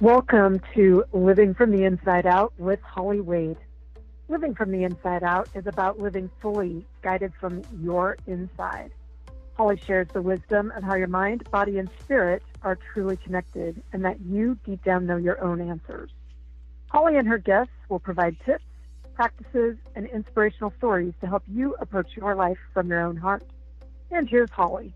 Welcome to Living from the Inside Out with Hollywade. Living from the Inside Out is about living fully, guided from your inside. Holly shares the wisdom of how your mind, body, and spirit are truly connected, and that you deep down know your own answers. Holly and her guests will provide tips, practices, and inspirational stories to help you approach your life from your own heart. And here's Holly.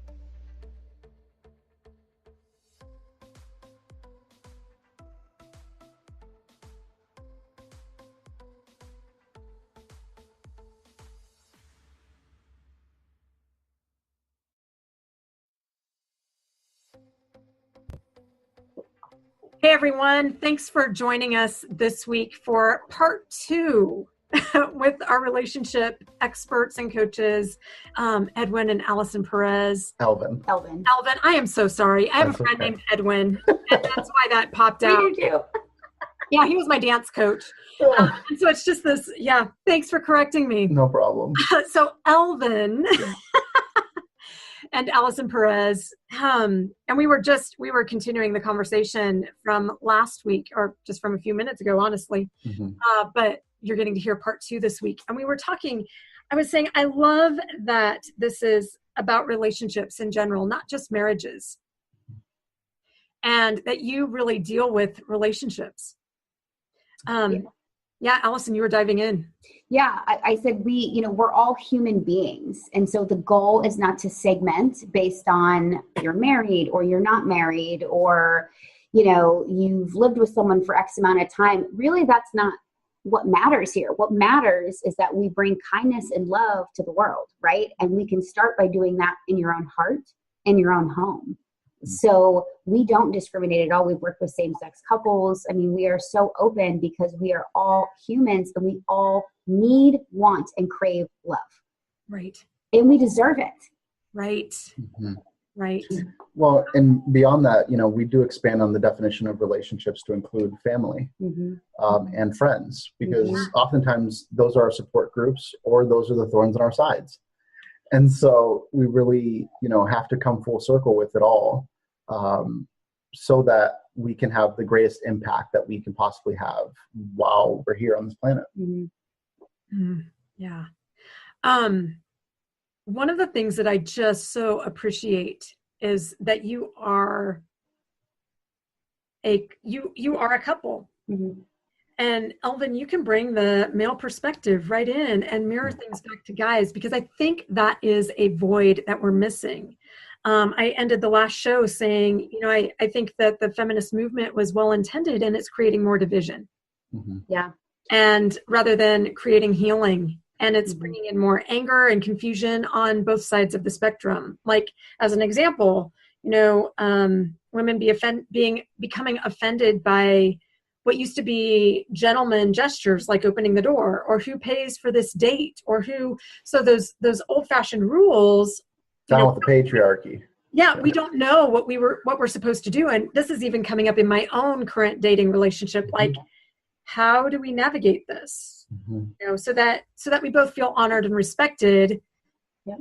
Hey everyone, thanks for joining us this week for part 2 with our relationship experts and coaches, Edwin and Allison Perez. Elvin. I am so sorry. I have a friend named Edwin, and that's why that popped out. We do too. Yeah, he was my dance coach. And so it's just this, thanks for correcting me. No problem. So Elvin and Allison Perez, and we were continuing the conversation from last week, or just from a few minutes ago, honestly. But you're getting to hear part 2 this week. And we were talking, I was saying, I love that this is about relationships in general, not just marriages. And that you really deal with relationships. Yeah, Allison, you were diving in. Yeah, I said we're all human beings. And so the goal is not to segment based on you're married or you're not married or, you've lived with someone for X amount of time. Really, that's not what matters here. What matters is that we bring kindness and love to the world, right? And we can start by doing that in your own heart, in your own home. So we don't discriminate at all. We've worked with same-sex couples. I mean, we are so open because we are all humans and we all need, want, and crave love. Right. And we deserve it. Right. Mm-hmm. Right. Well, and beyond that, we do expand on the definition of relationships to include family and friends, because oftentimes those are our support groups or those are the thorns on our sides. And so we really, have to come full circle with it all. So that we can have the greatest impact that we can possibly have while we're here on this planet. Yeah. One of the things that I just so appreciate is that you are a couple. And Elvin, you can bring the male perspective right in and mirror things back to guys, because I think that is a void that we're missing. I ended the last show saying, I think that the feminist movement was well-intended and it's creating more division. Yeah. And rather than creating healing, and it's bringing in more anger and confusion on both sides of the spectrum. Like, as an example, women becoming offended by what used to be gentleman gestures, like opening the door, or who pays for this date, or who. So those old-fashioned rules. Down with the patriarchy. Yeah, we don't know what we're supposed to do, and this is even coming up in my own current dating relationship. Like, how do we navigate this? So that we both feel honored and respected. Yep.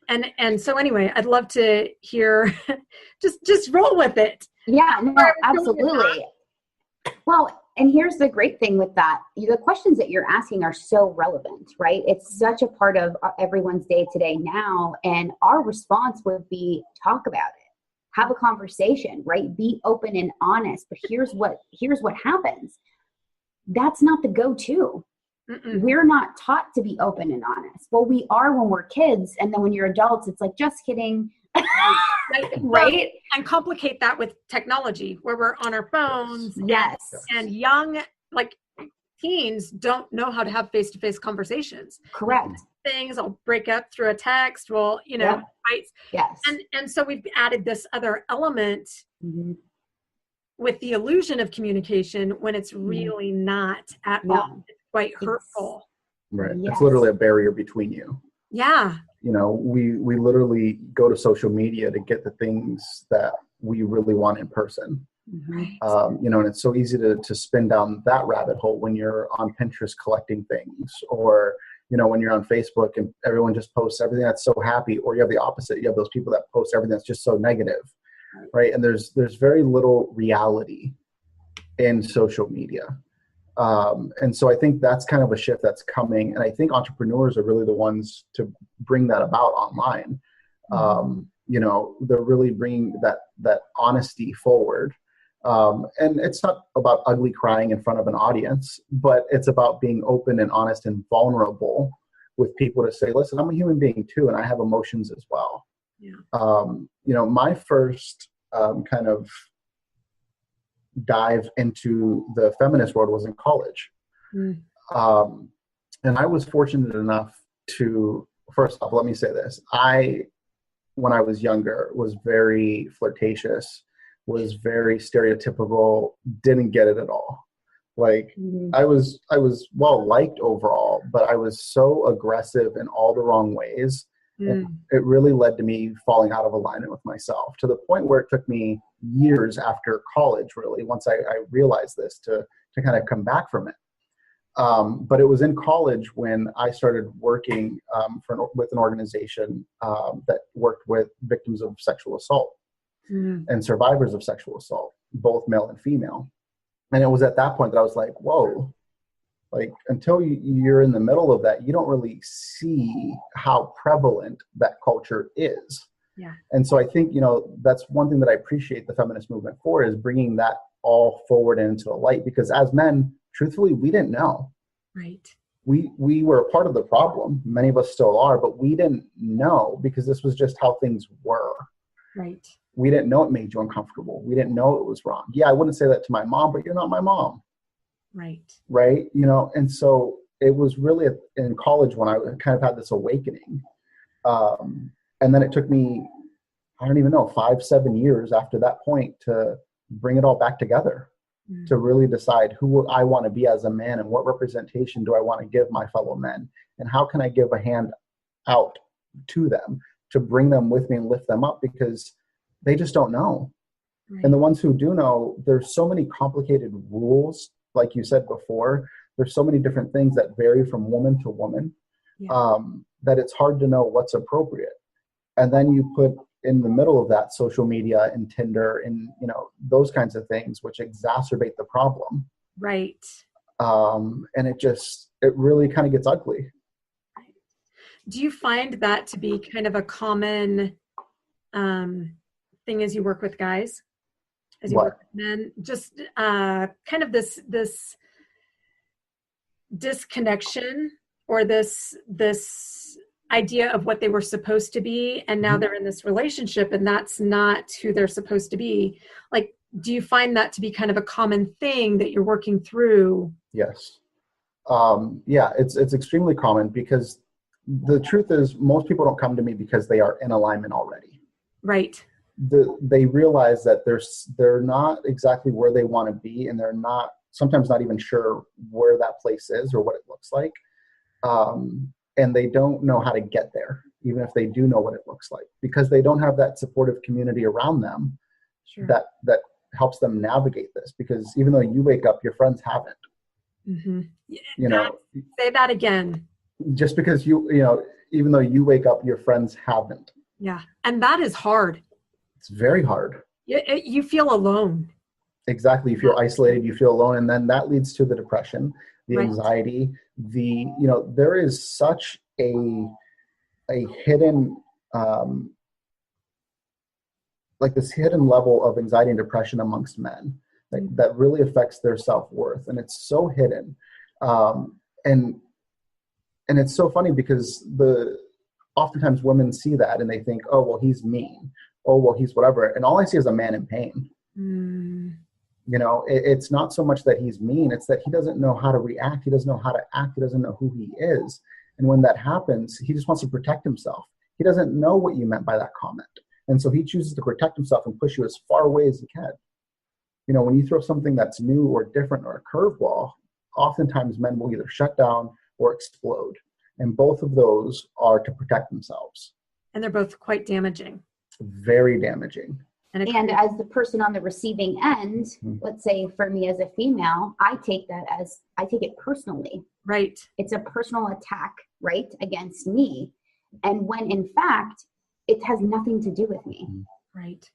And so anyway, I'd love to hear. just roll with it. Yeah, no, absolutely. Well, and here's the great thing with that. The questions that you're asking are so relevant, right? It's such a part of everyone's day today now. And our response would be talk about it, have a conversation, right? Be open and honest. But here's what happens. That's not the go-to. We're not taught to be open and honest. Well, we are when we're kids. And then when you're adults, it's like, just kidding. Right? And complicate that with technology, where we're on our phones. Yes. And young, teens don't know how to have face-to-face conversations. Correct. Things will break up through a text. Well, fights. Yes. And so we've added this other element with the illusion of communication when it's really not at all. It's quite hurtful. Right. Yes. It's literally a barrier between you. Yeah. We literally go to social media to get the things that we really want in person. Right. And it's so easy to spin down that rabbit hole when you're on Pinterest collecting things, or, when you're on Facebook and everyone just posts everything that's so happy, or you have the opposite. You have those people that post everything that's just so negative. Right. And there's very little reality in social media. And so I think that's kind of a shift that's coming. And I think entrepreneurs are really the ones to bring that about online. They're really bringing that honesty forward. And it's not about ugly crying in front of an audience, but it's about being open and honest and vulnerable with people to say, listen, I'm a human being too, and I have emotions as well. Yeah. My first kind of dive into the feminist world was in college. And I was fortunate enough to, first off, let me say this. When I was younger, was very flirtatious, was very stereotypical, didn't get it at all. Like I was well liked overall, but I was so aggressive in all the wrong ways. And it really led to me falling out of alignment with myself, to the point where it took me years after college, really, once I realized this, to kind of come back from it. But it was in college when I started working with an organization that worked with victims of sexual assault and survivors of sexual assault, both male and female. And it was at that point that I was like, whoa, like until you're in the middle of that, you don't really see how prevalent that culture is. Yeah. And so I think, that's one thing that I appreciate the feminist movement for, is bringing that all forward into the light, because as men, truthfully, we didn't know. Right. We were a part of the problem. Many of us still are, but we didn't know, because this was just how things were. Right. We didn't know it made you uncomfortable. We didn't know it was wrong. Yeah, I wouldn't say that to my mom, but you're not my mom. Right. Right. And so it was really in college when I kind of had this awakening. And then it took me, I don't even know, 5-7 years after that point to bring it all back together, to really decide who I want to be as a man and what representation do I want to give my fellow men, and how can I give a hand out to them to bring them with me and lift them up, because they just don't know. Right. And the ones who do know, there's so many complicated rules, like you said before. There's so many different things that vary from woman to woman, that it's hard to know what's appropriate. And then you put in the middle of that social media and Tinder and, those kinds of things, which exacerbate the problem. Right. And it really kind of gets ugly. Do you find that to be kind of a common thing as you work with guys? As you work with men? Just kind of this disconnection, or this idea of what they were supposed to be, and now they're in this relationship and that's not who they're supposed to be. Like, do you find that to be kind of a common thing that you're working through? Yes. It's extremely common, because the truth is most people don't come to me because they are in alignment already. Right. They realize that they're not exactly where they want to be, and they're sometimes not even sure where that place is or what it looks like. And they don't know how to get there, even if they do know what it looks like, because they don't have that supportive community around them. Sure. that helps them navigate this. Because even though you wake up, your friends haven't. Mm-hmm. Say that again. Just because even though you wake up, your friends haven't. Yeah. And that is hard. It's very hard. You feel alone. Exactly. You feel isolated, you feel alone. And then that leads to the depression, the anxiety, there is such a hidden, this hidden level of anxiety and depression amongst men that really affects their self-worth. And it's so hidden. And it's so funny, because oftentimes women see that and they think, oh, well, he's mean. Oh, well, he's whatever. And all I see is a man in pain. It's not so much that he's mean. It's that he doesn't know how to react. He doesn't know how to act. He doesn't know who he is. And when that happens, he just wants to protect himself. He doesn't know what you meant by that comment. And so he chooses to protect himself and push you as far away as he can. When you throw something that's new or different or a curveball, oftentimes men will either shut down or explode. And both of those are to protect themselves. And they're both quite damaging. Very damaging. And as the person on the receiving end, let's say for me as a female, I take it personally. Right. It's a personal attack, right, against me. And when in fact, it has nothing to do with me. Right.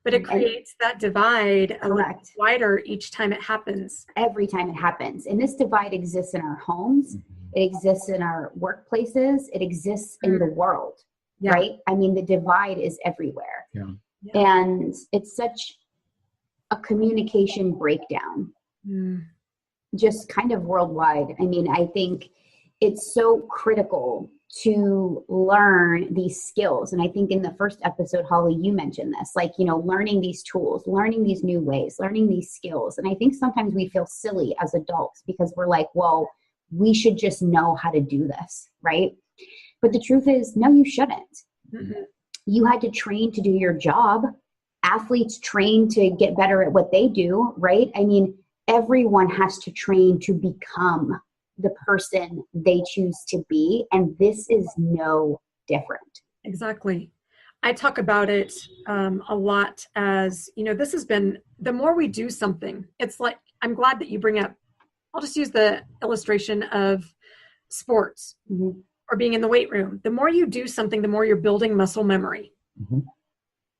But it creates that divide a little wider each time it happens. Every time it happens. And this divide exists in our homes. It exists in our workplaces. It exists in the world, right? I mean, the divide is everywhere. And it's such a communication breakdown, just kind of worldwide. I mean, I think it's so critical to learn these skills. And I think in the first episode, Holly, you mentioned this, like, you know, learning these tools, learning these new ways, learning these skills. And I think sometimes we feel silly as adults because we're like, well, we should just know how to do this, right? But the truth is, no, you shouldn't. You had to train to do your job. Athletes train to get better at what they do, right? I mean, everyone has to train to become the person they choose to be. And this is no different. Exactly. I talk about it a lot as, you know, this has been, the more we do something, it's like, I'm glad that you bring up, I'll just use the illustration of sports or being in the weight room. The more you do something, the more you're building muscle memory.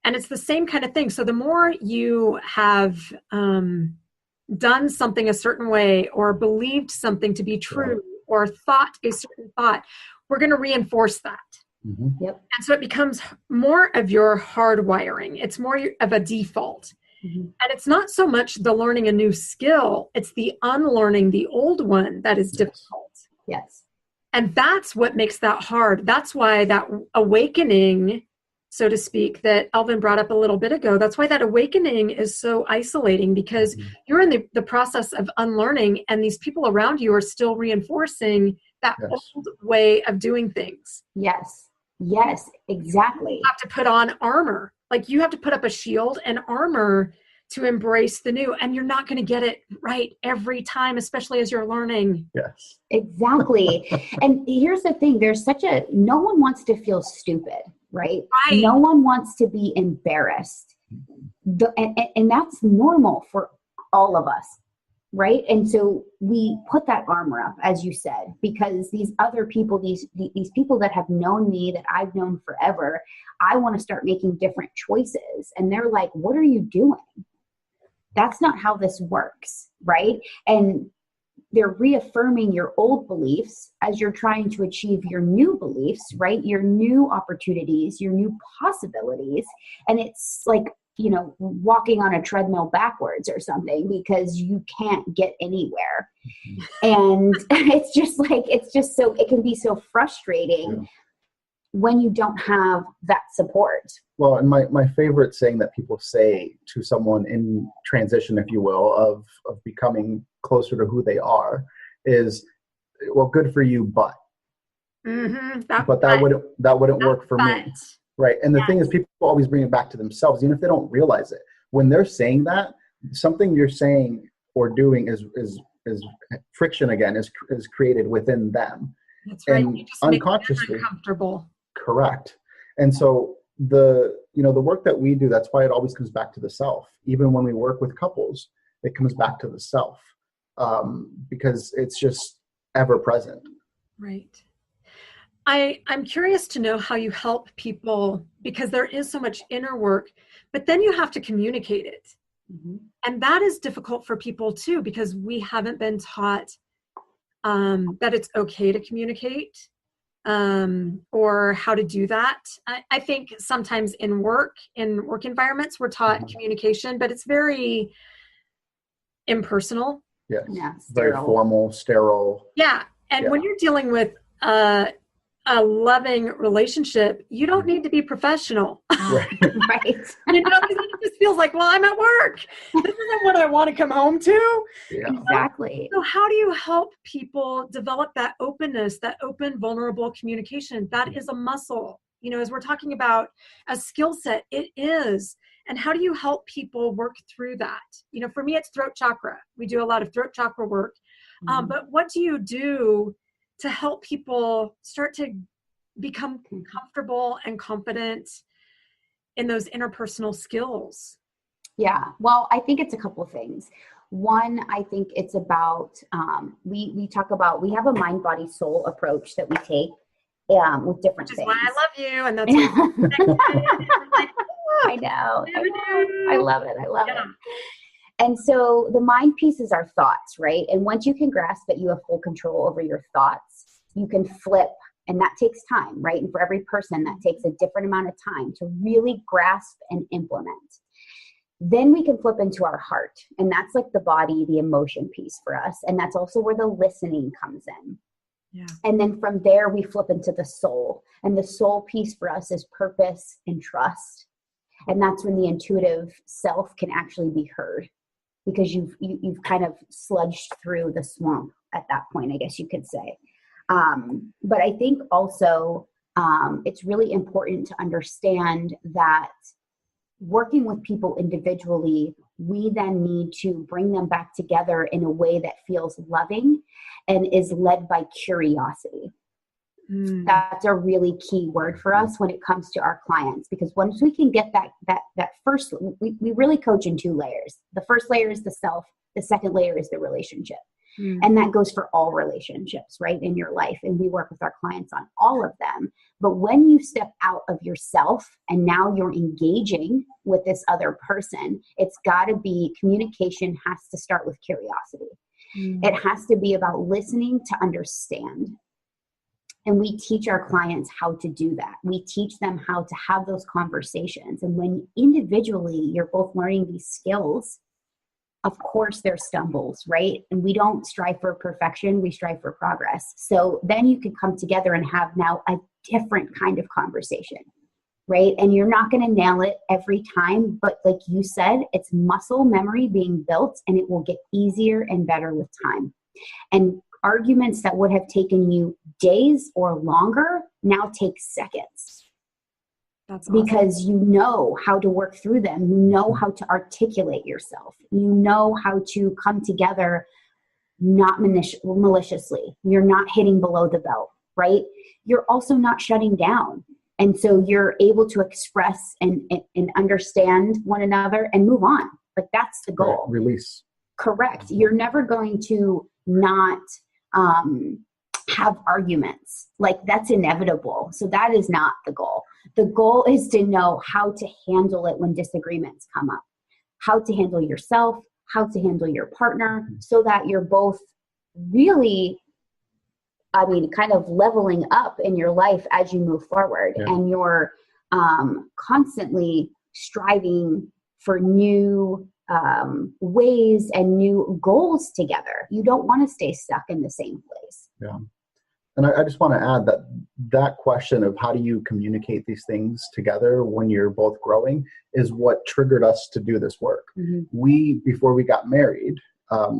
And it's the same kind of thing. So the more you have done something a certain way or believed something to be true or thought a certain thought, we're going to reinforce that. And so it becomes more of your hardwiring. It's more of a default. And it's not so much the learning a new skill, it's the unlearning the old one that is difficult. And that's what makes that hard. That's why that awakening, so to speak, that Elvin brought up a little bit ago, that's why that awakening is so isolating, because you're in the process of unlearning and these people around you are still reinforcing that old way of doing things. Yes, exactly. You have to put on armor. Like you have to put up a shield and armor to embrace the new, and you're not going to get it right every time, especially as you're learning. Exactly. And here's the thing, there's no one wants to feel stupid. Right? No one wants to be embarrassed. And that's normal for all of us, right? And so we put that armor up, as you said, because these other people, these people that have known me, that I've known forever, I want to start making different choices. And they're like, what are you doing? That's not how this works, right? And they're reaffirming your old beliefs as you're trying to achieve your new beliefs, right? Your new opportunities, your new possibilities. And it's like, you know, walking on a treadmill backwards or something because you can't get anywhere. And it's just so, it can be so frustrating when you don't have that support. Well, and my favorite saying that people say to someone in transition, if you will, of becoming closer to who they are is, well, good for you, but. But that wouldn't work for me. Right. And the thing is, people always bring it back to themselves, even if they don't realize it. When they're saying that, something you're saying or doing is friction again, is created within them. That's right. And you just unconsciously. Make them uncomfortable. Correct. And so the work that we do, that's why it always comes back to the self. Even when we work with couples, it comes back to the self, because it's just ever present. Right. I'm curious to know how you help people, because there is so much inner work, but then you have to communicate it. And that is difficult for people too, because we haven't been taught that it's okay to communicate, or how to do that. I think sometimes in work environments, we're taught communication, but it's very impersonal. Very formal, sterile. And when you're dealing with a loving relationship, you don't need to be professional. Right. You know, it just feels like, well, I'm at work. This isn't what I want to come home to. Exactly. So how do you help people develop that openness, that open, vulnerable communication? That is a muscle. You know, as we're talking about a skill set, it is. And how do you help people work through that? You know, for me, it's throat chakra. We do a lot of throat chakra work. But what do you do to help people start to become comfortable and confident in those interpersonal skills? Yeah, well, I think it's a couple of things. One, I think it's about, we talk about, we have a mind, body, soul approach that we take with different things. Which is why I love you. And that's like, I know. I love it. I love it. And so the mind piece is our thoughts, right? And once you can grasp that you have full control over your thoughts, you can flip, and that takes time, right? And for every person, that takes a different amount of time to really grasp and implement. Then we can flip into our heart, and that's like the body, the emotion piece for us. And that's also where the listening comes in. Yeah. And then from there, we flip into the soul. And the soul piece for us is purpose and trust. And that's when the intuitive self can actually be heard, because you've kind of sludged through the swamp at that point, I guess you could say. But I think also it's really important to understand that working with people individually, we then need to bring them back together in a way that feels loving and is led by curiosity. That's a really key word for us when it comes to our clients, because once we can get that first, we really coach in 2 layers. The first layer is the self. The second layer is the relationship. And that goes for all relationships, right, in your life. And we work with our clients on all of them. But when you step out of yourself and now you're engaging with this other person, it's got to be, communication has to start with curiosity. It has to be about listening to understand. And we teach our clients how to do that. We teach them how to have those conversations. And when individually you're both learning these skills, of course there's stumbles, right? And we don't strive for perfection, we strive for progress. So then you can come together and have now a different kind of conversation, right? And you're not going to nail it every time, but like you said, it's muscle memory being built, and it will get easier and better with time. And arguments that would have taken you days or longer now take seconds. That's awesome. Because you know how to work through them. You know how to articulate yourself. You know how to come together, not maliciously. You're not hitting below the belt, right? You're also not shutting down. And so you're able to express and understand one another and move on. Like, that's the goal. Right. Release. Correct. You're never going to not have arguments. Like, that's inevitable. So that is not the goal. The goal is to know how to handle it when disagreements come up, how to handle yourself, how to handle your partner, so that you're both really, kind of leveling up in your life as you move forward. Yeah. And you're constantly striving for new ways and new goals together. You don't want to stay stuck in the same place. Yeah. And I just want to add that question of how do you communicate these things together when you're both growing is what triggered us to do this work. Before we got married,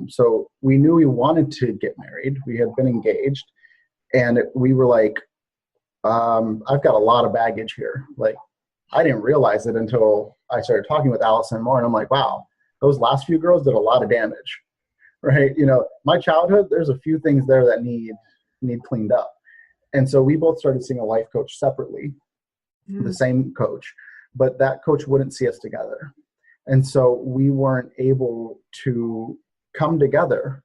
so we knew we wanted to get married. We had been engaged, and we were like, I've got a lot of baggage here. Like, I didn't realize it until I started talking with Allison more, and I'm like, wow, those last few girls did a lot of damage, right? My childhood, there's a few things there that need cleaned up. And so we both started seeing a life coach separately, the same coach, but that coach wouldn't see us together. And so we weren't able to come together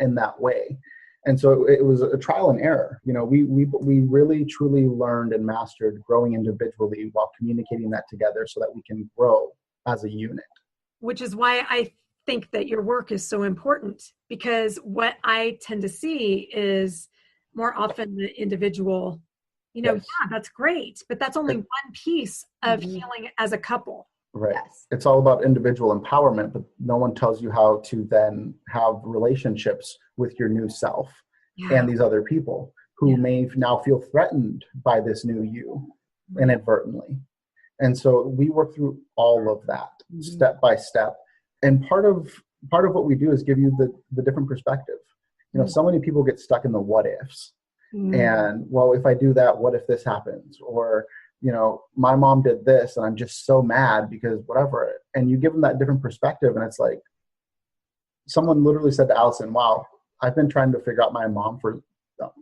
in that way. And so it was a trial and error. We really truly learned and mastered growing individually while communicating that together so that we can grow as a unit. Which is why I think that your work is so important, because what I tend to see is more often the individual, yes. Yeah, that's great, but that's only one piece of healing as a couple. Right. Yes. It's all about individual empowerment, but no one tells you how to then have relationships with your new self and these other people who may now feel threatened by this new you inadvertently. And so we work through all of that step by step. And part of what we do is give you the different perspective. So many people get stuck in the what ifs. And, well, if I do that, what if this happens? Or, my mom did this and I'm just so mad because whatever. And you give them that different perspective. And it's like, someone literally said to Allison, wow, I've been trying to figure out my mom for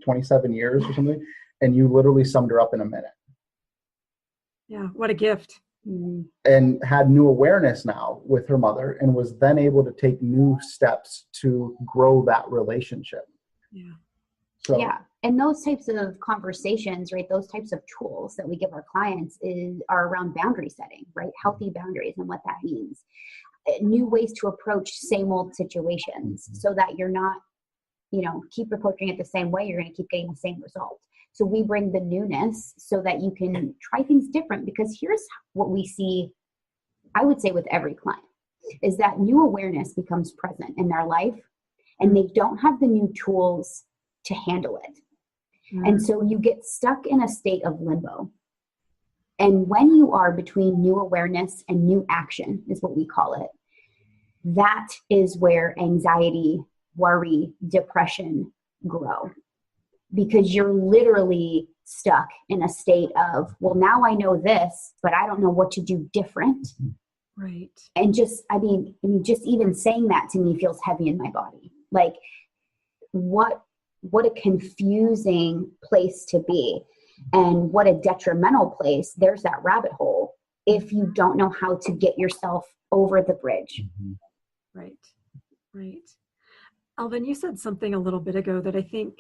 27 years or something. And you literally summed her up in a minute. Yeah. What a gift. And had new awareness now with her mother, and was then able to take new steps to grow that relationship. Yeah. So, yeah. And those types of conversations, right, those types of tools that we give our clients are around boundary setting, right? Healthy boundaries and what that means. New ways to approach same old situations so that you're not, keep approaching it the same way, you're going to keep getting the same result. So we bring the newness so that you can try things different, because here's what we see, I would say with every client, is that new awareness becomes present in their life and they don't have the new tools to handle it. And so you get stuck in a state of limbo. And when you are between new awareness and new action, is what we call it, that is where anxiety, worry, depression grow. Because you're literally stuck in a state of, well, now I know this, but I don't know what to do different. Right. And just even saying that to me feels heavy in my body. Like, what a confusing place to be, and what a detrimental place. There's that rabbit hole if you don't know how to get yourself over the bridge. Right. Elvin, you said something a little bit ago that I think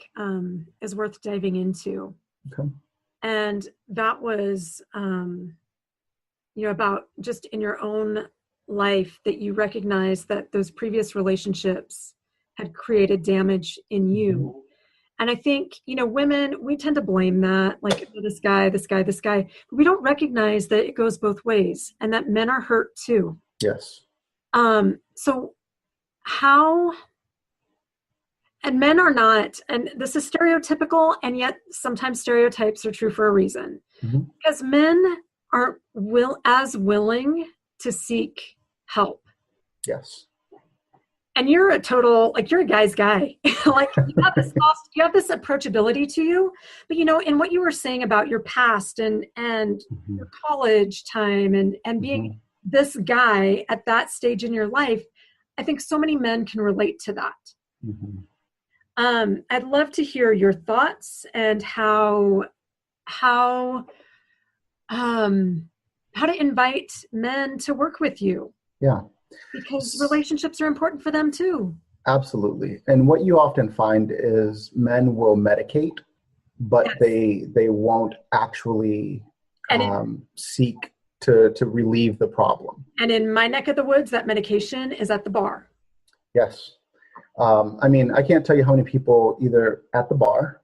is worth diving into. Okay. And that was, about just in your own life that you recognize that those previous relationships had created damage in you. And I think, women, we tend to blame that, like, this guy, but we don't recognize that it goes both ways and that men are hurt too. Yes. So how, and men are not, and this is stereotypical, and yet sometimes stereotypes are true for a reason. Because men aren't as willing to seek help. Yes. And you're a total, you're a guy's guy. Like, you have this approachability to you. But, in what you were saying about your past and your college time and being this guy at that stage in your life, I think so many men can relate to that. I'd love to hear your thoughts and how to invite men to work with you. Yeah. Because relationships are important for them too. Absolutely. And what you often find is men will medicate, but they won't actually seek to relieve the problem. And in my neck of the woods, that medication is at the bar. Yes. I can't tell you how many people either at the bar,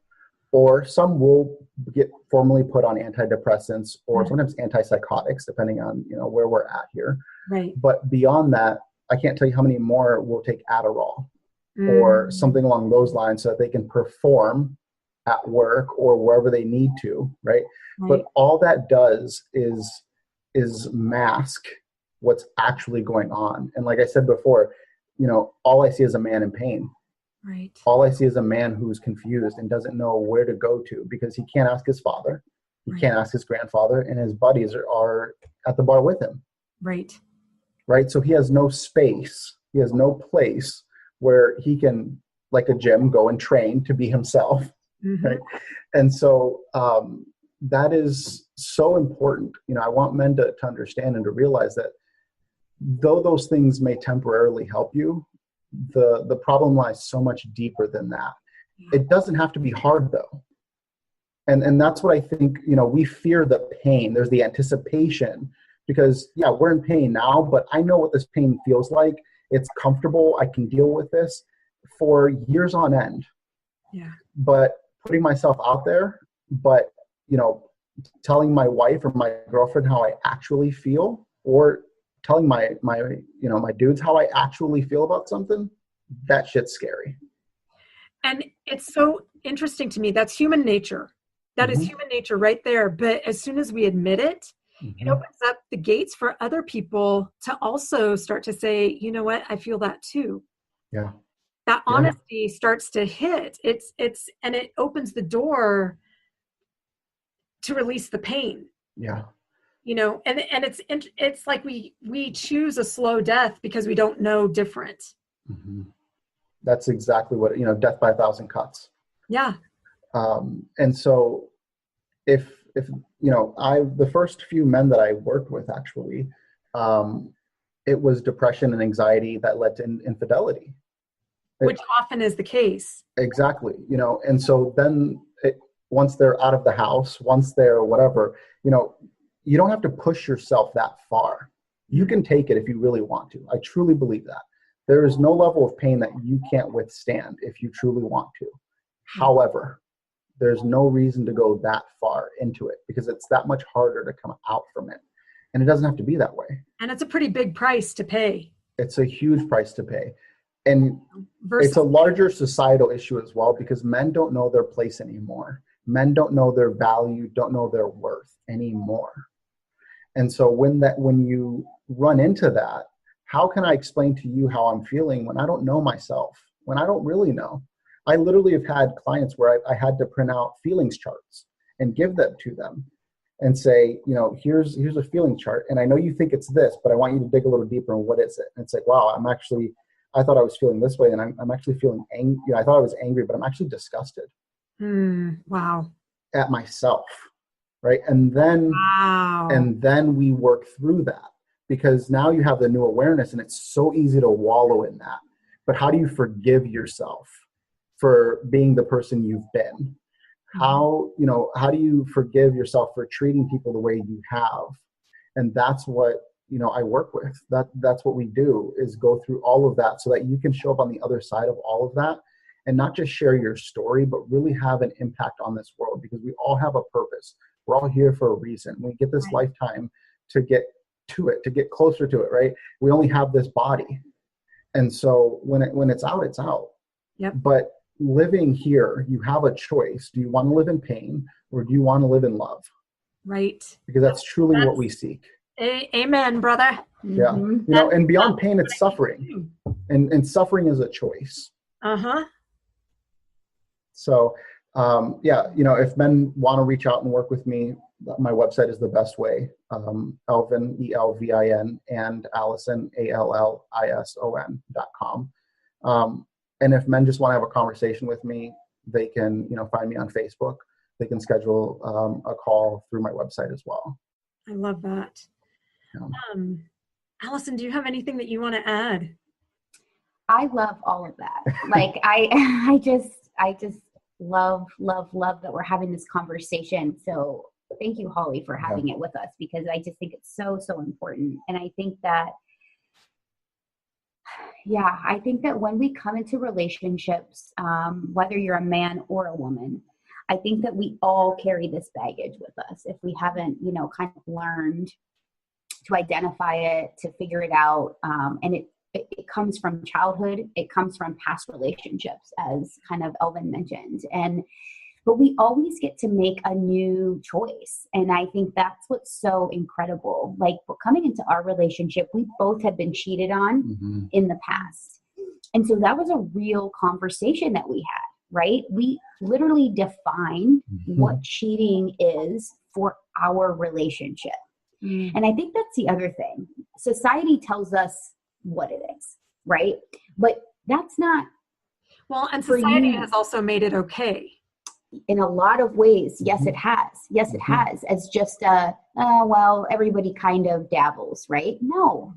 or some will get formally put on antidepressants or sometimes antipsychotics, depending on where we're at here. Right. But beyond that, I can't tell you how many more will take Adderall or something along those lines so that they can perform at work or wherever they need to, right? But all that does is mask what's actually going on. And like I said before, all I see is a man in pain. Right. All I see is a man who's confused and doesn't know where to go to, because he can't ask his father, he can't ask his grandfather, and his buddies are at the bar with him. Right. So he has no space. He has no place where he can, like a gym, go and train to be himself. Right. And so that is so important. I want men to understand and to realize that though those things may temporarily help you, the problem lies so much deeper than that. It doesn't have to be hard though. And that's what I think, we fear the pain. There's the anticipation because we're in pain now, but I know what this pain feels like. It's comfortable. I can deal with this for years on end. Yeah. But putting myself out there, but, telling my wife or my girlfriend how I actually feel, or telling my dudes how I actually feel about something, that shit's scary. And it's so interesting to me. That's human nature. That is human nature right there. But as soon as we admit it, it opens up the gates for other people to also start to say, you know what, I feel that too. Yeah. That honesty starts to hit. And it opens the door to release the pain. Yeah. And it's like we choose a slow death because we don't know different. That's exactly what, death by 1,000 cuts. Yeah. And so if the first few men that I worked with, actually, it was depression and anxiety that led to infidelity. Which often is the case. Exactly. And so then once they're out of the house, once they're whatever, you don't have to push yourself that far. You can take it if you really want to. I truly believe that. There is no level of pain that you can't withstand if you truly want to. However, there's no reason to go that far into it because it's that much harder to come out from it. And it doesn't have to be that way. And it's a pretty big price to pay. It's a huge price to pay. And it's a larger societal issue as well because men don't know their place anymore. Men don't know their value, don't know their worth anymore. And so when you run into that, how can I explain to you how I'm feeling when I don't know myself, when I don't really know? I literally have had clients where I had to print out feelings charts and give them to them and say, here's a feeling chart. And I know you think it's this, but I want you to dig a little deeper on what is it? And it's like, wow, I thought I was feeling this way. And I'm actually feeling angry. I thought I was angry, but I'm actually disgusted. Wow. At myself. Right. And then we work through that because now you have the new awareness and it's so easy to wallow in that. But how do you forgive yourself for being the person you've been? How do you forgive yourself for treating people the way you have? And that's what, I work with. That's what we do is go through all of that so that you can show up on the other side of all of that and not just share your story, but really have an impact on this world because we all have a purpose. We're all here for a reason. We get this lifetime to get to it, to get closer to it, right? We only have this body. And so when it's out, it's out. Yep. But living here, you have a choice. Do you want to live in pain or do you want to live in love? Right. Because that's truly what we seek. Amen, brother. Yeah. And beyond pain, it's suffering. And suffering is a choice. Uh-huh. So, if men want to reach out and work with me, my website is the best way. Elvin, ELVIN, and Allison, ALLISON.com. And if men just want to have a conversation with me, they can, find me on Facebook. They can schedule a call through my website as well. I love that. Yeah. Allison, do you have anything that you want to add? I love all of that. Like I just love that we're having this conversation. So thank you, Holly, for having it with us because I just think it's so, so important. And I think that, when we come into relationships, whether you're a man or a woman, I think that we all carry this baggage with us. If we haven't, kind of learned to identify it, to figure it out. And it comes from childhood. It comes from past relationships, as kind of Elvin mentioned. But we always get to make a new choice. And I think that's what's so incredible. Like coming into our relationship, we both had been cheated on in the past. And so that was a real conversation that we had, right? We literally defined what cheating is for our relationship. And I think that's the other thing. Society tells us what it is, right? But that's not. Well, and society has also made it okay. In a lot of ways, yes, it has. Yes, it has. As just everybody kind of dabbles, right? No.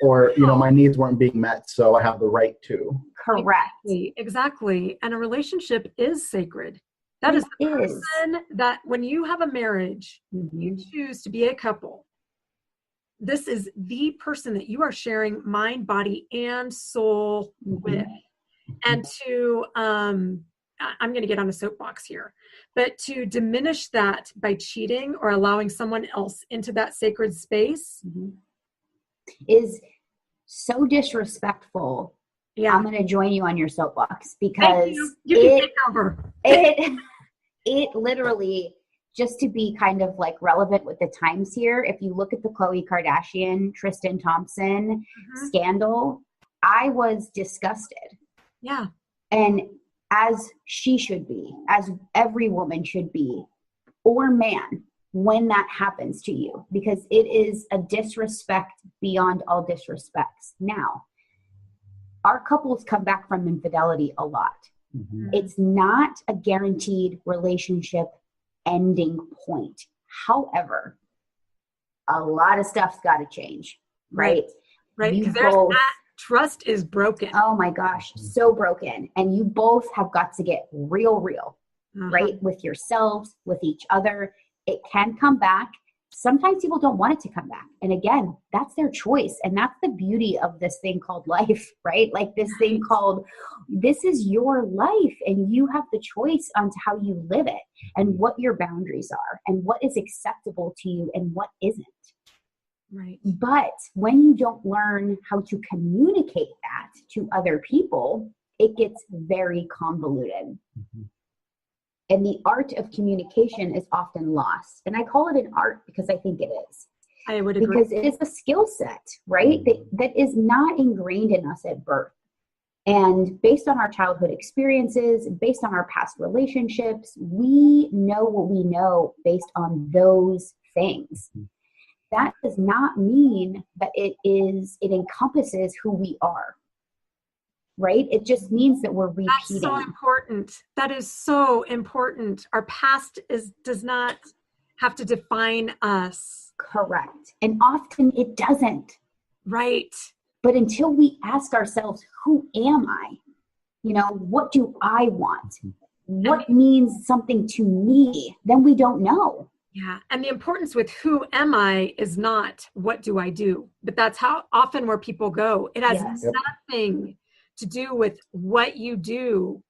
Or, my needs weren't being met, so I have the right to. Correct. Exactly. And a relationship is sacred. That is the person that when you have a marriage, you choose to be a couple. This is the person that you are sharing mind, body, and soul with. And to, I'm going to get on a soapbox here, but to diminish that by cheating or allowing someone else into that sacred space is so disrespectful. Yeah. I'm going to join you on your soapbox because it literally, just to be kind of like relevant with the times here, if you look at the Khloe Kardashian, Tristan Thompson scandal, I was disgusted. Yeah. And as she should be, as every woman should be, or man, when that happens to you, because it is a disrespect beyond all disrespects. Now, our couples come back from infidelity a lot. It's not a guaranteed relationship ending point. However, a lot of stuff's got to change, right? Right. Because that trust is broken. Oh my gosh, so broken. And you both have got to get real. right? With yourselves, with each other. It can come back. Sometimes people don't want it to come back. And again, that's their choice. And that's the beauty of this thing called life, right? Like this thing called, this is your life and you have the choice on how you live it and what your boundaries are and what is acceptable to you and what isn't. Right. But when you don't learn how to communicate that to other people, it gets very convoluted. Mm-hmm. And the art of communication is often lost. And I call it an art because I think it is. I would agree. Because it is a skill set, right? That is not ingrained in us at birth. And based on our childhood experiences, based on our past relationships, we know what we know based on those things. That does not mean that it encompasses who we are. Right? It just means that we're repeating. That's so important. That is so important. Our past does not have to define us. Correct. And often it doesn't. Right. But until we ask ourselves, who am I? What do I want? What means something to me? Then we don't know. Yeah. And the importance with who am I is not what do I do? But that's how often where people go. It has nothing to do with what you do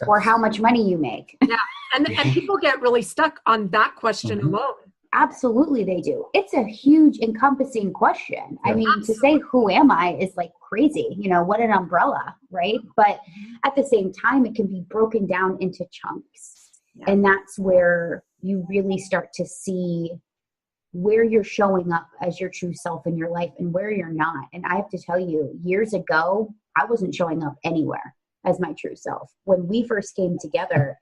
or how much money you make. Yeah. And people get really stuck on that question alone. Absolutely they do. It's a huge encompassing question. Yeah. I mean, to say who am I is like crazy, what an umbrella, right? But at the same time, it can be broken down into chunks. Yeah. And that's where you really start to see where you're showing up as your true self in your life and where you're not. And I have to tell you, years ago, I wasn't showing up anywhere as my true self. When we first came together,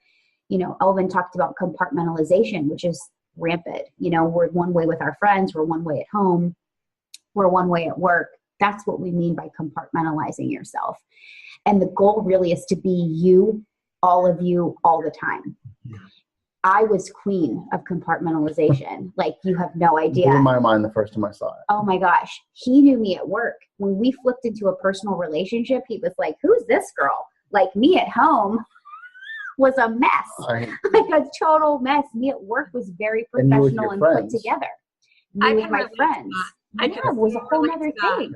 Elvin talked about compartmentalization, which is rampant. We're one way with our friends, we're one way at home, we're one way at work. That's what we mean by compartmentalizing yourself. And the goal really is to be you, all of you, all the time. Yeah. I was queen of compartmentalization. Like, you have no idea. Blew my mind the first time I saw it. Oh my gosh. He knew me at work. When we flipped into a personal relationship, he was like, who's this girl? Like, me at home was a mess. Like a total mess. Me at work was very professional and put together. Me with my friends. It was a whole other thing.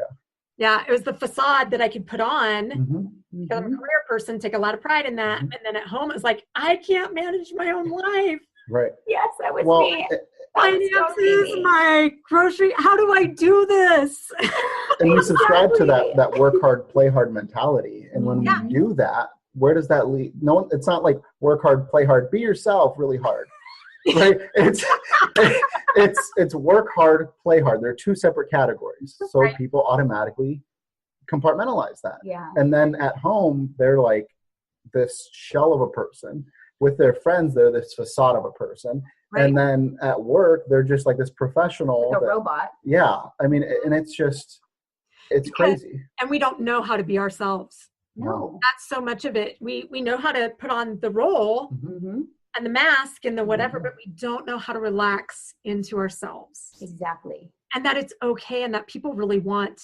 Yeah, it was the facade that I could put on. Mm-hmm. Because I'm a career person, take a lot of pride in that. Mm-hmm. And then at home, it was like, I can't manage my own life. Right. Yes, that was me. Finances, my grocery. How do I do this? And we subscribe to that work hard, play hard mentality. And when we do that, where does that lead? No, it's not like work hard, play hard, be yourself really hard. Right? It's work hard, play hard. They're two separate categories. So people automatically compartmentalize that. Yeah. And then at home, they're like this shell of a person. With their friends, they're this facade of a person. Right. And then at work, they're just like this professional. Like a robot. Yeah. I mean, and it's crazy. And we don't know how to be ourselves. No. That's so much of it. We know how to put on the role and the mask and the whatever, but we don't know how to relax into ourselves. Exactly. And that it's okay and that people really want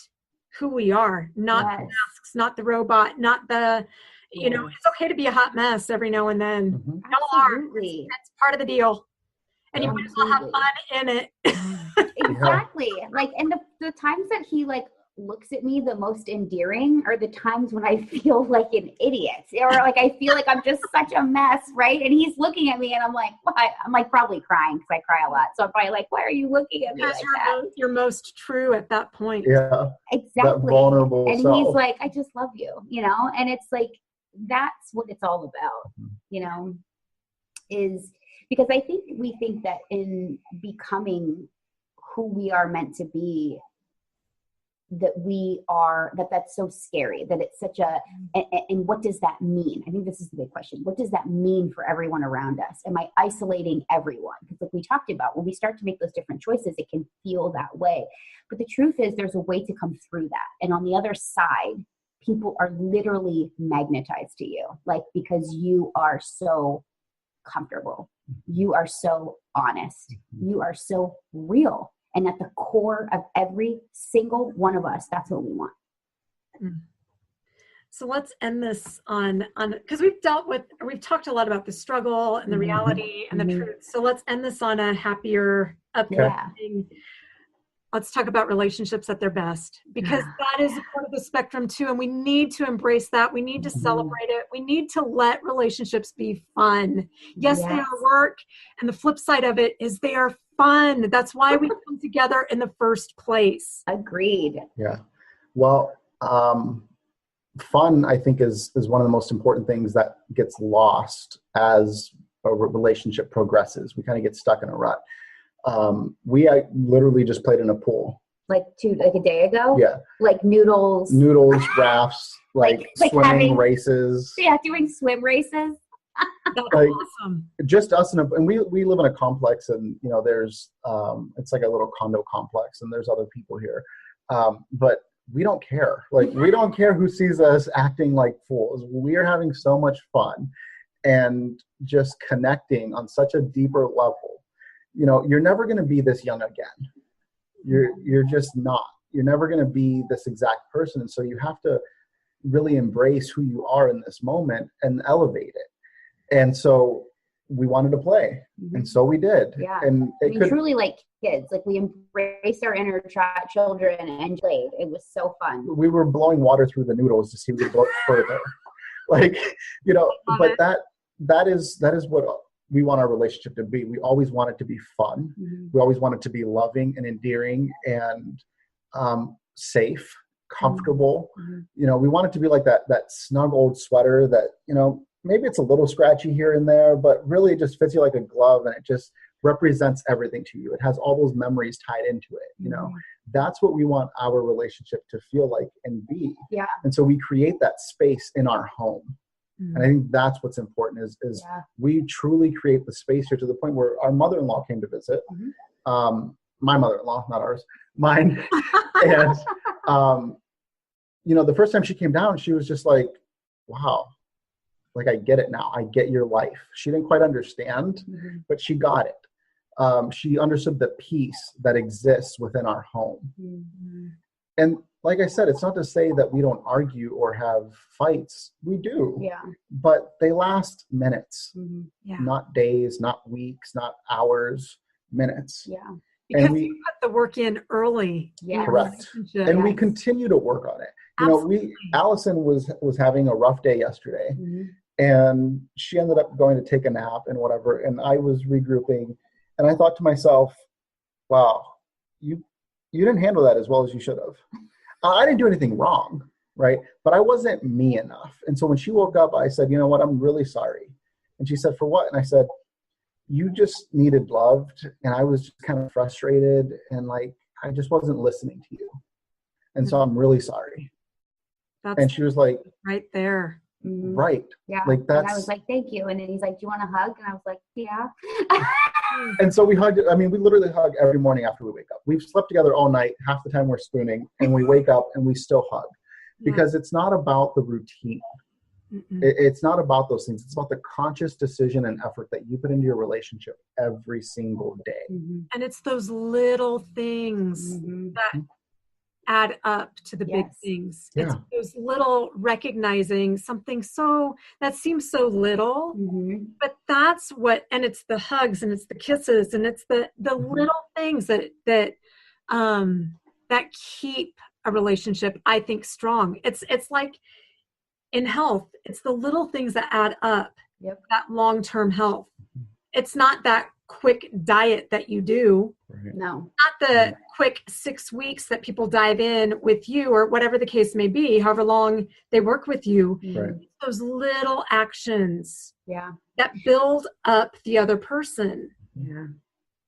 who we are, not the masks, not the robot, not the, it's okay to be a hot mess every now and then. Mm-hmm. No harm. That's part of the deal. And you might as well have fun in it. Exactly. Like, and the times that he looks at me the most endearing are the times when I feel like an idiot, or like I feel like I'm just such a mess, right? And he's looking at me and I'm like, what? I'm like probably crying because I cry a lot. So I'm probably like, why are you looking at me like that? You're most true at that point. Yeah. Exactly. That vulnerable and self. He's like, I just love you, and it's like, that's what it's all about, is because I think we think that in becoming who we are meant to be, that's so scary, that it's such and what does that mean? I think this is the big question. What does that mean for everyone around us? Am I isolating everyone? Because like we talked about, when we start to make those different choices, it can feel that way. But the truth is there's a way to come through that. And on the other side, people are literally magnetized to you, because you are so comfortable. You are so honest. You are so real. And at the core of every single one of us, that's what we want. So let's end this on because we've talked a lot about the struggle and the reality and the truth. So let's end this on a happier, uplifting. Let's talk about relationships at their best, because that is a part of the spectrum too. And we need to embrace that. We need to celebrate it. We need to let relationships be fun. Yes, they are work. And the flip side of it is they are fun. That's why we come together in the first place. Agreed. Yeah. Well, fun, I think, is one of the most important things that gets lost as a relationship progresses. We kind of get stuck in a rut. We literally just played in a pool. Like a day ago? Yeah. Like noodles, rafts, like swimming races. Yeah, doing swim races. That's awesome. Just us and we live in a complex, and there's it's like a little condo complex, and there's other people here. But we don't care. Like, we don't care who sees us acting like fools. We are having so much fun and just connecting on such a deeper level. You're never going to be this young again. You're just not. You're never going to be this exact person. And so you have to really embrace who you are in this moment and elevate it. And so we wanted to play. And so we did. Yeah. And truly like kids. Like, we embraced our inner children and played. It was so fun. We were blowing water through the noodles to see if we could go further. But that is what we want our relationship to be. We always want it to be fun. We always want it to be loving and endearing and safe, comfortable. We want it to be like that snug old sweater that, maybe it's a little scratchy here and there, but really it just fits you like a glove, and it just represents everything to you. It has all those memories tied into it. That's what we want our relationship to feel like and be. Yeah. And so we create that space in our home. And I think that's what's important is we truly create the space here to the point where our mother-in-law came to visit. My mother-in-law, not ours, mine. And, the first time she came down, she was just like, wow, like, I get it now. I get your life. She didn't quite understand, but she got it. She understood the peace that exists within our home. And like I said, it's not to say that we don't argue or have fights. We do. Yeah. But they last minutes, not days, not weeks, not hours, minutes. Yeah. Because you put the work in early. Yeah. Correct. And we continue to work on it. Allison was having a rough day yesterday, and she ended up going to take a nap and whatever. And I was regrouping, and I thought to myself, wow, you didn't handle that as well as you should have. I didn't do anything wrong, right? But I wasn't me enough. And so when she woke up, I said, you know what? I'm really sorry. And she said, for what? And I said, you just needed loved. And I was just kind of frustrated. And I just wasn't listening to you. And so I'm really sorry. And she was like, right there. Right. Yeah. Like, that's. And I was like, thank you. And then he's like, do you want a hug? And I was like, yeah. And so we hugged. I mean, we literally hug every morning after we wake up. We've slept together all night. Half the time we're spooning, and we wake up and we still hug, because it's not about the routine. It's not about those things. It's about the conscious decision and effort that you put into your relationship every single day. And it's those little things that add up to the big things. It's those little recognizing something that seems so little, but that's what, and it's the hugs and it's the kisses and it's the little things that keep a relationship, I think, strong. It's like in health, it's the little things that add up, that long-term health. It's not that quick diet that you do. No. Not the quick 6 weeks that people dive in with you, or whatever the case may be, however long they work with you. Those little actions that build up the other person.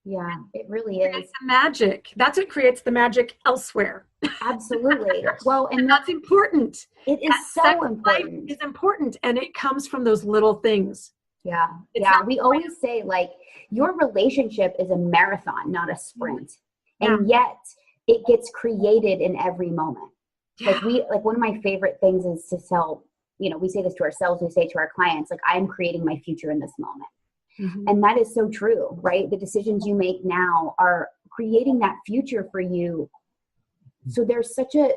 Yeah, it really is. It's the magic. That's what creates the magic elsewhere. Absolutely. Well, and that's important. It is so important. It's important, and it comes from those little things. Yeah. We always say, your relationship is a marathon, not a sprint. And yet it gets created in every moment. One of my favorite things is to tell, we say this to ourselves, we say to our clients, I'm creating my future in this moment. And that is so true, right? The decisions you make now are creating that future for you. So there's such a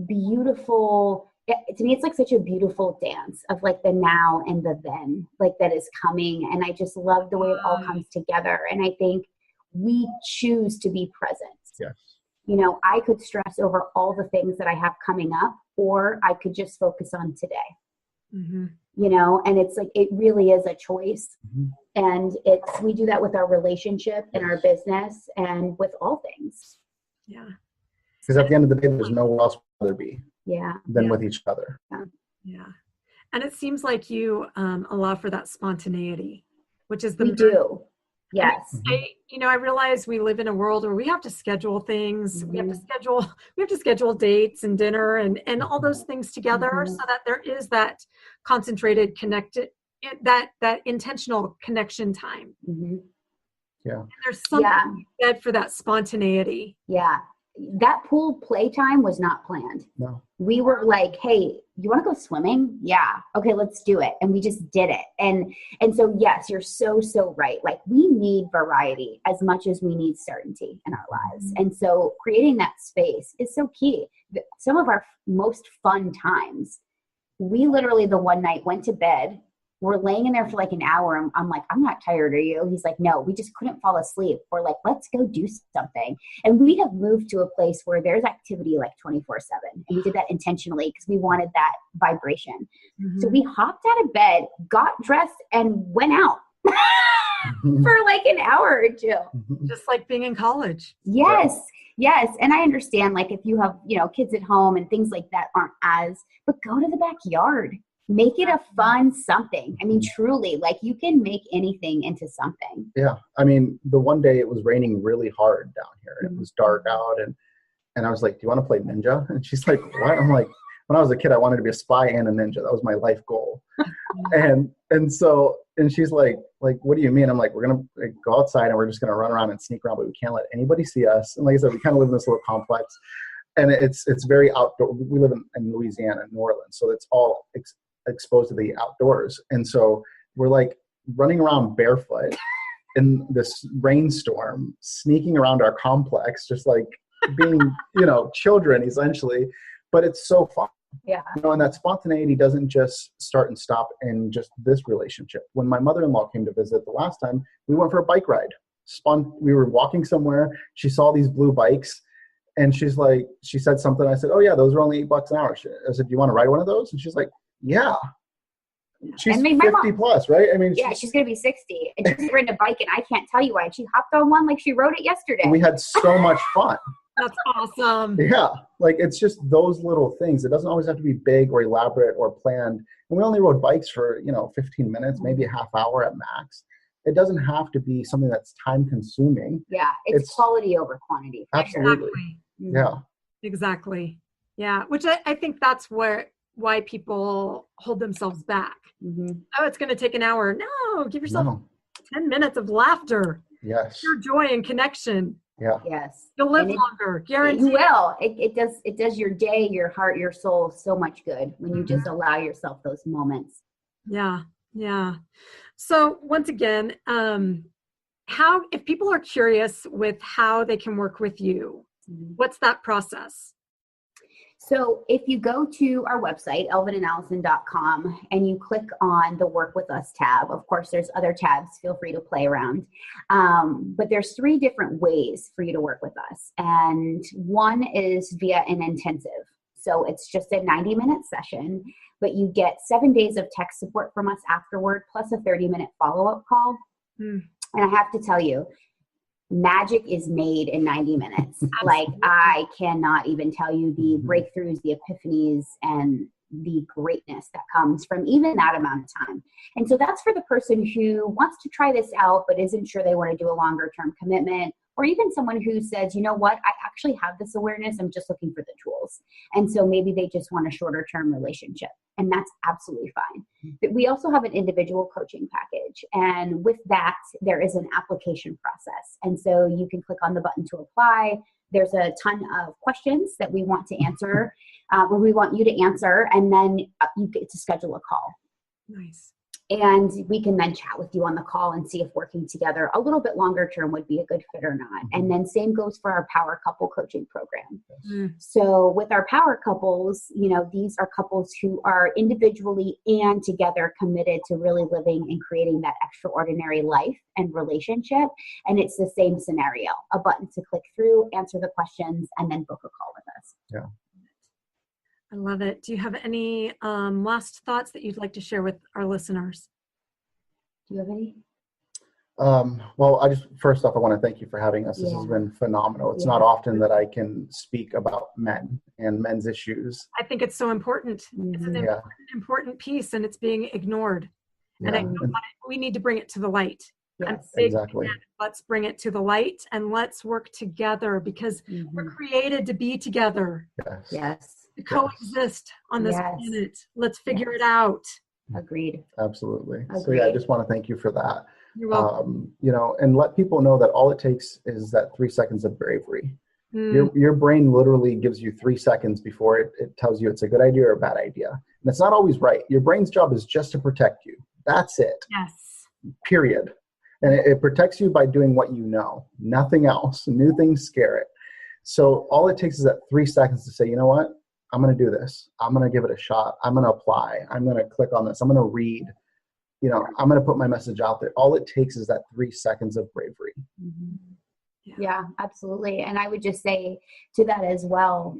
beautiful to me, it's like such a beautiful dance of like the now and the then, like that is coming. And I just love the way it all comes together. And I think we choose to be present. Yes. You know, I could stress over all the things that I have coming up, or I could just focus on today. Mm-hmm. You know, and it's like, it really is a choice. Mm-hmm. And we do that with our relationship and our business and with all things. Yeah. Because at the end of the day, there's nowhere else to be than with each other. Yeah. And it seems like you allow for that spontaneity, which is we do. Yes. I realize we live in a world where we have to schedule things. We have to schedule dates and dinner and all those things together so that there is that concentrated, connected, that intentional connection time. Mm-hmm. Yeah. And there's something said for that spontaneity. Yeah. That pool playtime was not planned. No. We were like, hey, you want to go swimming? Yeah. Okay, let's do it. And we just did it. And so, yes, you're so right. Like, we need variety as much as we need certainty in our lives. And so creating that space is so key. Some of our most fun times, we literally the one night went to bed. We're laying in there for like an hour. I'm like, I'm not tired, are you? He's like, no, we just couldn't fall asleep. We're like, let's go do something. And we have moved to a place where there's activity like 24/7. And we did that intentionally because we wanted that vibration. Mm-hmm. So we hopped out of bed, got dressed, and went out for like an hour or two. Just like being in college. Yes. Yes. And I understand, like, if you have, kids at home and things like that but go to the backyard. Make it a fun something. I mean, truly, like, you can make anything into something. Yeah. I mean, the one day it was raining really hard down here. It was dark out. And I was like, do you want to play ninja? And she's like, what? I'm like, when I was a kid, I wanted to be a spy and a ninja. That was my life goal. and she's like, what do you mean? I'm like, we're going to go outside and we're just going to run around and sneak around, but we can't let anybody see us. And like I said, we kind of live in this little complex. And it's very outdoor. We live in Louisiana, New Orleans. So it's all exposed to the outdoors. And so we're like running around barefoot in this rainstorm, sneaking around our complex, just like being, children essentially, but it's so fun. Yeah. And that spontaneity doesn't just start and stop in just this relationship. When my mother-in-law came to visit the last time, we went for a bike ride. We were walking somewhere. She saw these blue bikes and she said something. I said, oh yeah, those are only $8 an hour. I said, do you want to ride one of those? And she's like, yeah. She's 50 plus, right? I mean, she's going to be 60 and she's ridden a bike and I can't tell you why. She hopped on one like she rode it yesterday. We had so much fun. That's awesome. Yeah. Like, it's just those little things. It doesn't always have to be big or elaborate or planned. And we only rode bikes for, 15 minutes, maybe a half hour at max. It doesn't have to be something that's time consuming. Yeah. It's quality over quantity. Absolutely. Exactly. Yeah. Exactly. Yeah. Which I think that's why people hold themselves back. Mm-hmm. Oh, it's going to take an hour. No, give yourself 10 minutes of laughter. Yes. Pure joy and connection. Yeah. Yes. You'll live longer. Guaranteed. You will. It does your day, your heart, your soul so much good when you just allow yourself those moments. Yeah. Yeah. So once again, if people are curious with how they can work with you, what's that process? So if you go to our website, elvinandallison.com, and you click on the Work With Us tab, of course, there's other tabs. Feel free to play around. But there's 3 different ways for you to work with us. And one is via an intensive. So it's just a 90-minute session, but you get 7 days of tech support from us afterward, plus a 30-minute follow-up call. And I have to tell you, magic is made in 90 minutes. Like, I cannot even tell you the breakthroughs, the epiphanies, and the greatness that comes from even that amount of time. And so that's for the person who wants to try this out, but isn't sure they want to do a longer term commitment, or even someone who says, you know what, I actually have this awareness. I'm just looking for the tools. And so maybe they just want a shorter term relationship, and that's absolutely fine. But we also have an individual coaching package. And with that, there is an application process. And so you can click on the button to apply. There's a ton of questions that we want to answer, or we want you to answer, and then you get to schedule a call. Nice. And we can then chat with you on the call and see if working together a little bit longer term would be a good fit or not. And then same goes for our power couple coaching program. So with our power couples, these are couples who are individually and together committed to really living and creating that extraordinary life and relationship. And it's the same scenario, a button to click through, answer the questions, and then book a call with us. Yeah. I love it. Do you have any last thoughts that you'd like to share with our listeners? Do you have any? Well, first off, I want to thank you for having us. This has been phenomenal. It's not often that I can speak about men and men's issues. I think it's so important. It's an important piece, and it's being ignored. And I know we need to bring it to the light. Yes, exactly. Let's bring it to the light, and let's work together, because we're created to be together. Yes. To coexist on this planet. Let's figure it out. Agreed. Absolutely. So I just want to thank you for that. You're welcome. And let people know that all it takes is that 3 seconds of bravery. Your brain literally gives you 3 seconds before it tells you it's a good idea or a bad idea. And it's not always right. Your brain's job is just to protect you. That's it. Yes. Period. And it protects you by doing what you know. Nothing else. New things scare it. So all it takes is that 3 seconds to say, you know what? I'm going to do this. I'm going to give it a shot. I'm going to apply. I'm going to click on this. I'm going to read. I'm going to put my message out there. All it takes is that 3 seconds of bravery. Yeah, absolutely. And I would just say to that as well,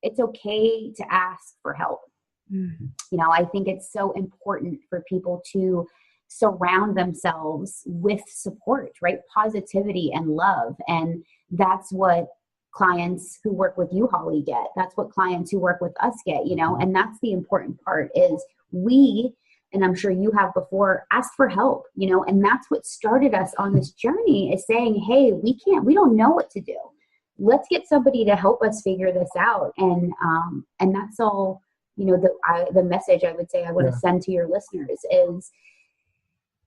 it's okay to ask for help. I think it's so important for people to surround themselves with support, right? Positivity and love. And that's what clients who work with you, Holly, get. That's what clients who work with us get, and that's the important part is and I'm sure you have before, asked for help, and that's what started us on this journey, is saying, hey, we don't know what to do. Let's get somebody to help us figure this out. And that's all, the message I would say I want to send to your listeners is,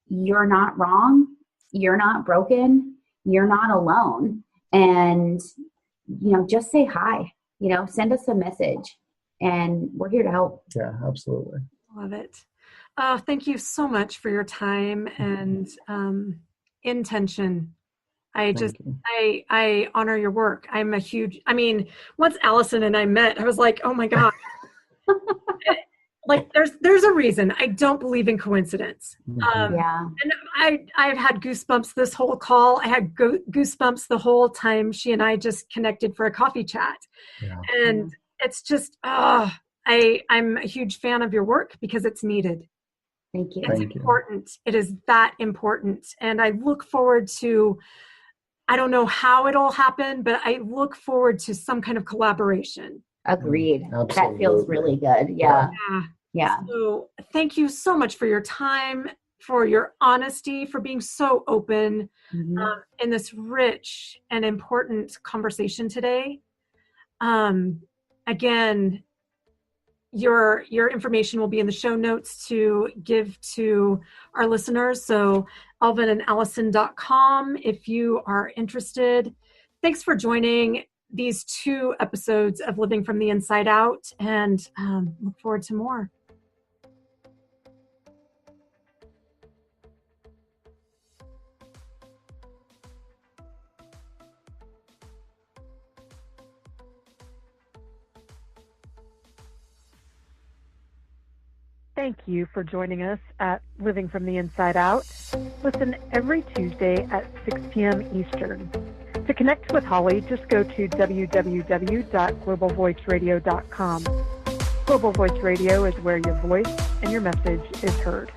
you're not wrong. You're not broken. You're not alone. And, just say hi, send us a message, and we're here to help. Yeah, absolutely. Love it. Thank you so much for your time and intention. I honor your work. Once Allison and I met, I was like, oh my God. There's a reason. I don't believe in coincidence. And I've had goosebumps this whole call. I had goosebumps the whole time she and I just connected for a coffee chat. And it's just, I'm a huge fan of your work because it's needed. Thank you. It's important. It is that important. And I look forward to, I don't know how it'll happen, but I look forward to some kind of collaboration. Agreed. Absolutely. That feels really good. Yeah. So thank you so much for your time, for your honesty, for being so open in this rich and important conversation today. Again, your information will be in the show notes to give to our listeners. So elvinandallison.com if you are interested. Thanks for joining these 2 episodes of Living from the Inside Out, and look forward to more. Thank you for joining us at Living from the Inside Out. Listen every Tuesday at 6 p.m. Eastern. To connect with Holly, just go to www.globalvoiceradio.com. Global Voice Radio is where your voice and your message is heard.